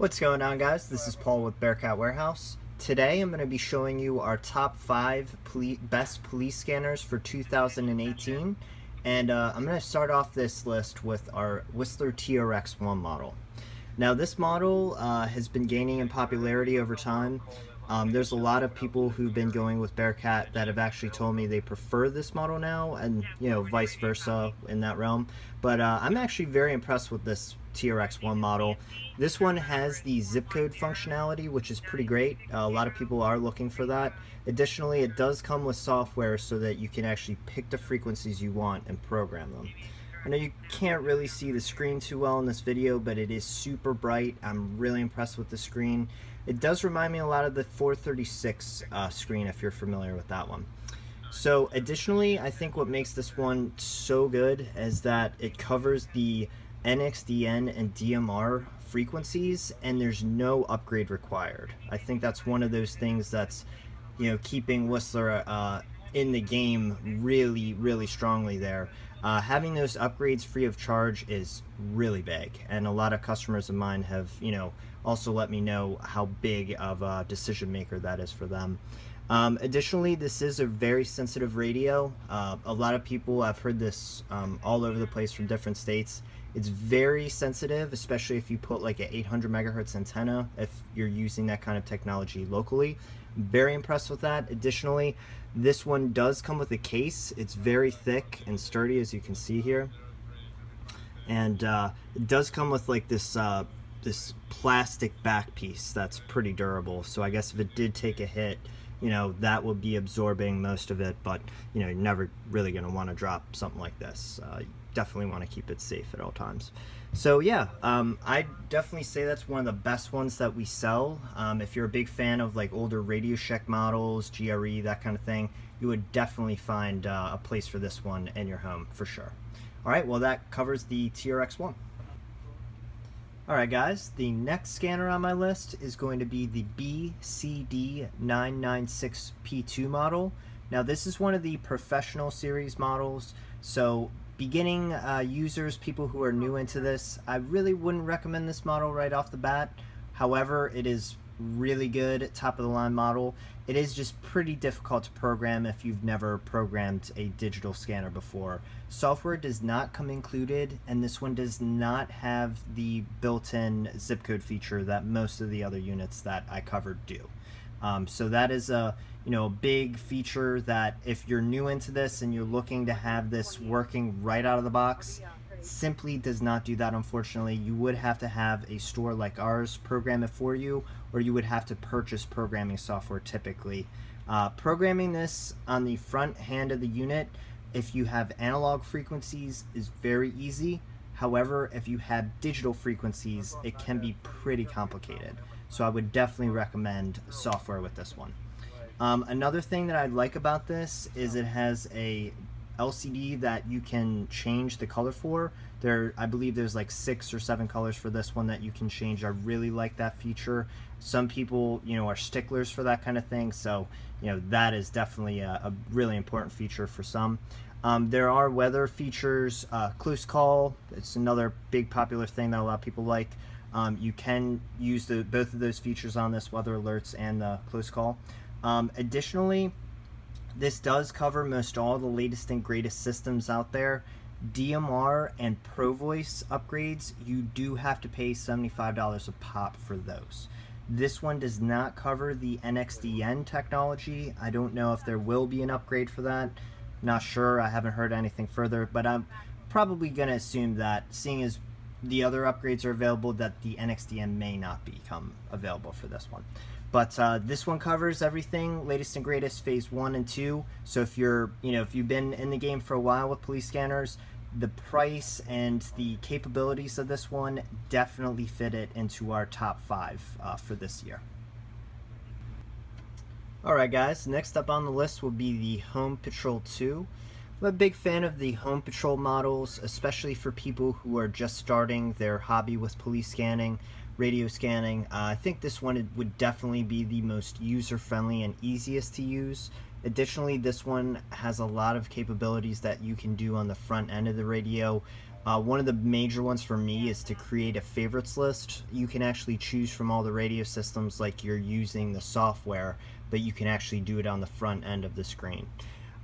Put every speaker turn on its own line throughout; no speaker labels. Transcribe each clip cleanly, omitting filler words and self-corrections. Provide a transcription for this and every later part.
What's going on, guys? This is Paul with Bearcat Warehouse. Today I'm going to be showing you our top 5 best police scanners for 2018, and I'm going to start off this list with our Whistler TRX-1 model. Now this model has been gaining in popularity over time. There's a lot of people who've been going with Bearcat that have actually told me they prefer this model now, and vice versa in that realm. But I'm actually very impressed with this TRX-1 model. This one has the zip code functionality, which is pretty great. A lot of people are looking for that. Additionally, it does come with software so that you can actually pick the frequencies you want and program them. I know you can't really see the screen too well in this video, but it is super bright. I'm really impressed with the screen. It does remind me a lot of the 436 screen, if you're familiar with that one. So additionally, I think what makes this one so good is that it covers the NXDN and DMR frequencies, and there's no upgrade required. I think that's one of those things that's keeping Whistler in the game really strongly there. Having those upgrades free of charge is really big, and a lot of customers of mine have also let me know how big of a decision maker that is for them. Additionally, this is a very sensitive radio. A lot of people, I've heard this all over the place from different states. It's very sensitive, especially if you put like an 800 megahertz antenna, if you're using that kind of technology locally. Very impressed with that. Additionally, this one does come with a case. It's very thick and sturdy, as you can see here. And it does come with like this plastic back piece that's pretty durable. So I guess if it did take a hit, that would be absorbing most of it, but you're never really going to want to drop something like this. You definitely want to keep it safe at all times. So yeah, I definitely say that's one of the best ones that we sell. If you're a big fan of like older Radio Shack models, GRE, that kind of thing, you would definitely find a place for this one in your home for sure. All right, well, that covers the TRX-1. Alright guys, the next scanner on my list is going to be the BCD996P2 model. Now this is one of the professional series models, so beginning users, people who are new into this, I really wouldn't recommend this model right off the bat. However, it is really good, top of the line model. It is just pretty difficult to program if you've never programmed a digital scanner before. Software does not come included, and this one does not have the built-in zip code feature that most of the other units that I covered do. So that is a big feature that if you're new into this and you're looking to have this working right out of the box, simply does not do that. Unfortunately, you would have to have a store like ours program it for you, or you would have to purchase programming software typically. Programming this on the front hand of the unit, if you have analog frequencies, is very easy. However, if you have digital frequencies, it can be pretty complicated. So I would definitely recommend software with this one. Another thing that I like about this is it has a LCD that you can change the color for. I believe there's like 6 or 7 colors for this one that you can change. I really like that feature. Some people are sticklers for that kind of thing, so that is definitely a really important feature for some. There are weather features, close call. It's another big popular thing that a lot of people like. You can use both of those features on this, weather alerts and the close call. Additionally, this does cover most all the latest and greatest systems out there. DMR and Pro Voice upgrades, you do have to pay $75 a pop for those. This one does not cover the NXDN technology. I don't know if there will be an upgrade for that. Not sure, I haven't heard anything further, but I'm probably going to assume that, seeing as the other upgrades are available, that the NXDN may not become available for this one. But this one covers everything, latest and greatest, phase 1 and 2. So if you're, if you've been in the game for a while with police scanners, the price and the capabilities of this one definitely fit it into our top 5 for this year. Alright guys, next up on the list will be the Home Patrol 2. I'm a big fan of the Home Patrol models, especially for people who are just starting their hobby with police scanning, radio scanning. I think this one would definitely be the most user-friendly and easiest to use. Additionally, this one has a lot of capabilities that you can do on the front end of the radio. One of the major ones for me is to create a favorites list. You can actually choose from all the radio systems like you're using the software, but you can actually do it on the front end of the screen.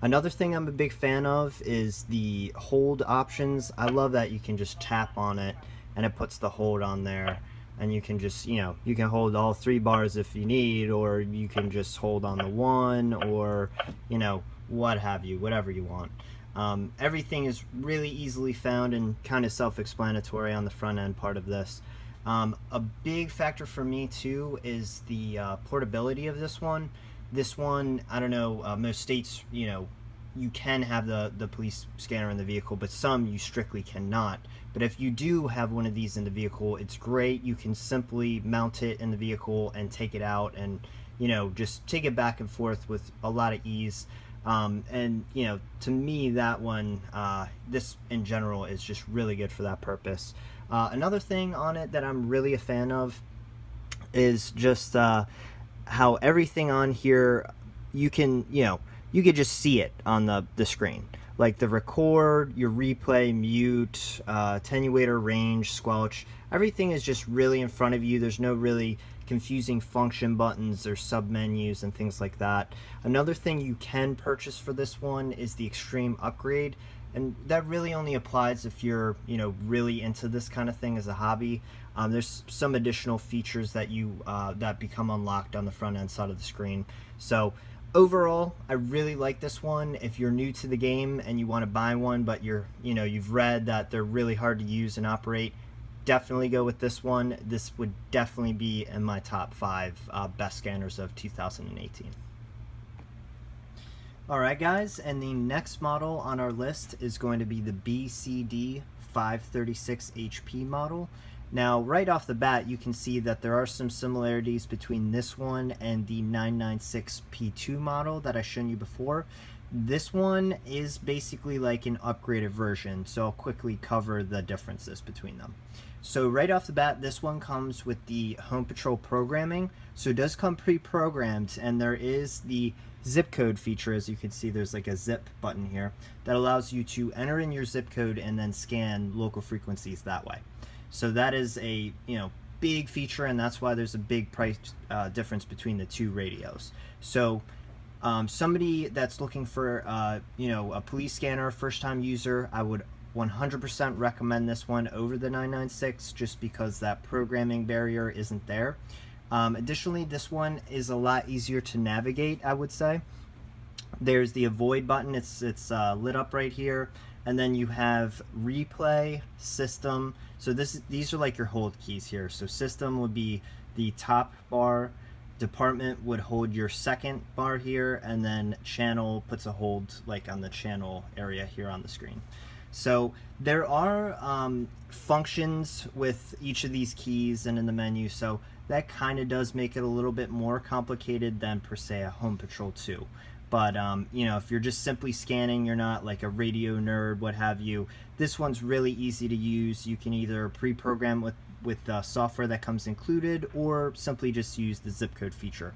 Another thing I'm a big fan of is the hold options. I love that you can just tap on it and it puts the hold on there, and you can just, you can hold all 3 bars if you need, or you can just hold on the one, or what have you, whatever you want. Everything is really easily found and kind of self-explanatory on the front end part of this. A big factor for me too is the portability of this one. This one, I don't know, most states, you can have the police scanner in the vehicle, but some you strictly cannot. But if you do have one of these in the vehicle, it's great. You can simply mount it in the vehicle and take it out and, just take it back and forth with a lot of ease. And to me, that one, this in general is just really good for that purpose. Another thing on it that I'm really a fan of is just how everything on here, you can could just see it on the screen, like the record, your replay, mute, attenuator, range, squelch. Everything is just really in front of you. There's no really confusing function buttons or submenus and things like that. Another thing you can purchase for this one is the extreme upgrade, and that really only applies if you're really into this kind of thing as a hobby. There's some additional features that that become unlocked on the front end side of the screen. So overall, I really like this one. If you're new to the game and you want to buy one, but you've read that they're really hard to use and operate, definitely go with this one. This would definitely be in my top 5 best scanners of 2018. Alright guys, and the next model on our list is going to be the BCD 536HP model. Now right off the bat, you can see that there are some similarities between this one and the 996P2 model that I've shown you before. This one is basically like an upgraded version, so I'll quickly cover the differences between them. So right off the bat, this one comes with the Home Patrol programming. So it does come pre-programmed, and there is the zip code feature. As you can see, there's like a zip button here that allows you to enter in your zip code and then scan local frequencies that way. So that is a big feature, and that's why there's a big price difference between the two radios. So somebody that's looking for a police scanner, first-time user, I would 100% recommend this one over the 996, just because that programming barrier isn't there. Additionally, this one is a lot easier to navigate, I would say. There's the avoid button, it's lit up right here, and then you have replay, system. So these are like your hold keys here. So system would be the top bar, department would hold your second bar here, and then channel puts a hold like on the channel area here on the screen. So there are functions with each of these keys and in the menu, so that kind of does make it a little bit more complicated than per se a Home Patrol 2. But if you're just simply scanning, you're not like a radio nerd, what have you, this one's really easy to use. You can either pre-program with software that comes included, or simply just use the zip code feature.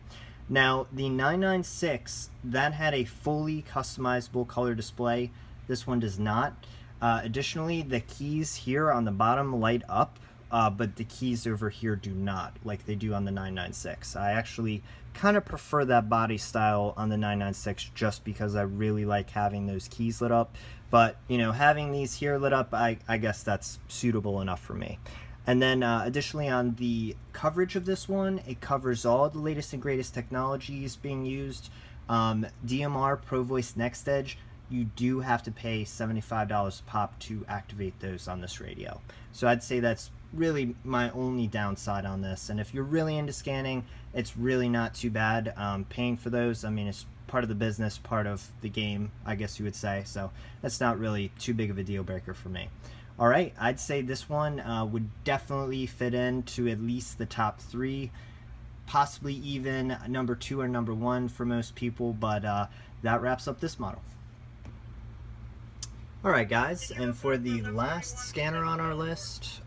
Now the 996, that had a fully customizable color display. This one does not. Additionally, the keys here on the bottom light up, but the keys over here do not, like they do on the 996. I actually kind of prefer that body style on the 996 just because I really like having those keys lit up. But having these here lit up, I guess that's suitable enough for me. And then additionally, on the coverage of this one, it covers all the latest and greatest technologies being used. DMR, Pro Voice, Next Edge, you do have to pay $75 a pop to activate those on this radio. So I'd say that's really my only downside on this. And if you're really into scanning, it's really not too bad paying for those. I mean, it's part of the business, part of the game, I guess you would say. So that's not really too big of a deal breaker for me. All right, I'd say this one would definitely fit into at least the top 3, possibly even number 2 or number 1 for most people, but that wraps up this model. Alright guys, and for the last scanner on our list,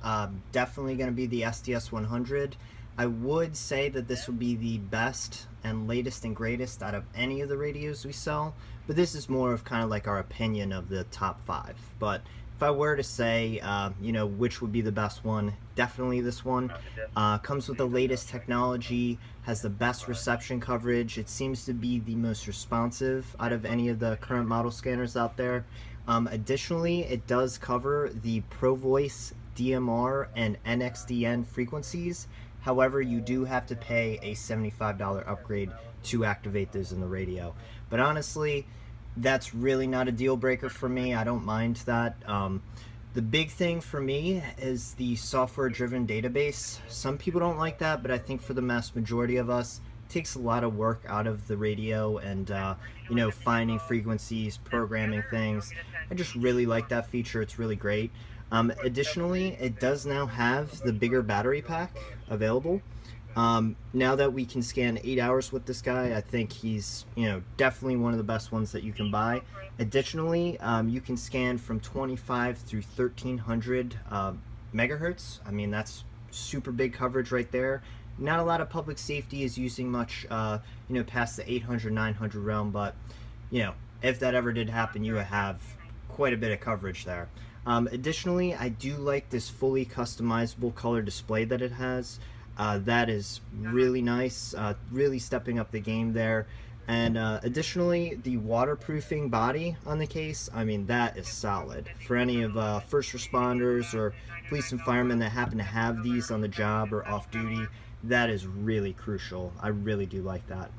definitely going to be the SDS100. I would say that this would be the best and latest and greatest out of any of the radios we sell, but this is more of kind of like our opinion of the top 5. But if I were to say, you know, which would be the best one, definitely this one. Comes with the latest technology, has the best reception coverage. It seems to be the most responsive out of any of the current model scanners out there. Additionally, it does cover the ProVoice, DMR, and NXDN frequencies. However, you do have to pay a $75 upgrade to activate those in the radio. But honestly, that's really not a deal breaker for me. I don't mind that. The big thing for me is the software driven database. Some people don't like that, but I think for the mass majority of us, it takes a lot of work out of the radio and, you know, finding frequencies, programming things. I just really like that feature. It's really great. Additionally, it does now have the bigger battery pack available. Now that we can scan 8 hours with this guy, I think he's, you know, definitely one of the best ones that you can buy. Additionally, you can scan from 25 through 1300 megahertz. I mean, that's super big coverage right there. Not a lot of public safety is using much, you know, past the 800, 900 realm, but, you know, if that ever did happen, you would have quite a bit of coverage there. Additionally, I do like this fully customizable color display that it has. That is really nice, really stepping up the game there. And additionally, the waterproofing body on the case, I mean, that is solid. For any of first responders or police and firemen that happen to have these on the job or off duty, that is really crucial. I really do like that.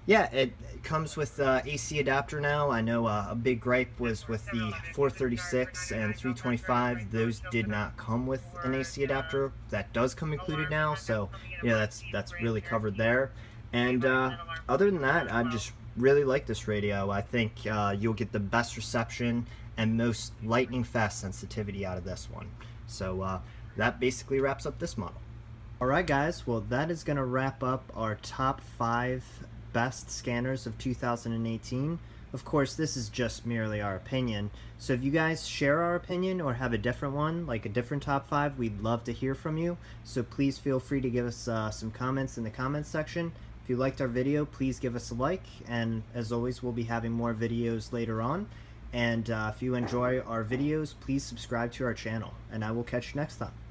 Yeah, it comes with AC adapter now. I know a big gripe was with the 436 and 325. Those did not come with an AC adapter. That does come included now, so you know that's really covered there. And other than that, I just really like this radio. I think you'll get the best reception and most lightning fast sensitivity out of this one. So that basically wraps up this model. Alright guys, well that is going to wrap up our top 5 best scanners of 2018. Of course, this is just merely our opinion, so if you guys share our opinion or have a different one, like a different top 5, we'd love to hear from you. So please feel free to give us some comments in the comments section. If you liked our video, please give us a like, and as always, we'll be having more videos later on. And if you enjoy our videos, please subscribe to our channel, and I will catch you next time.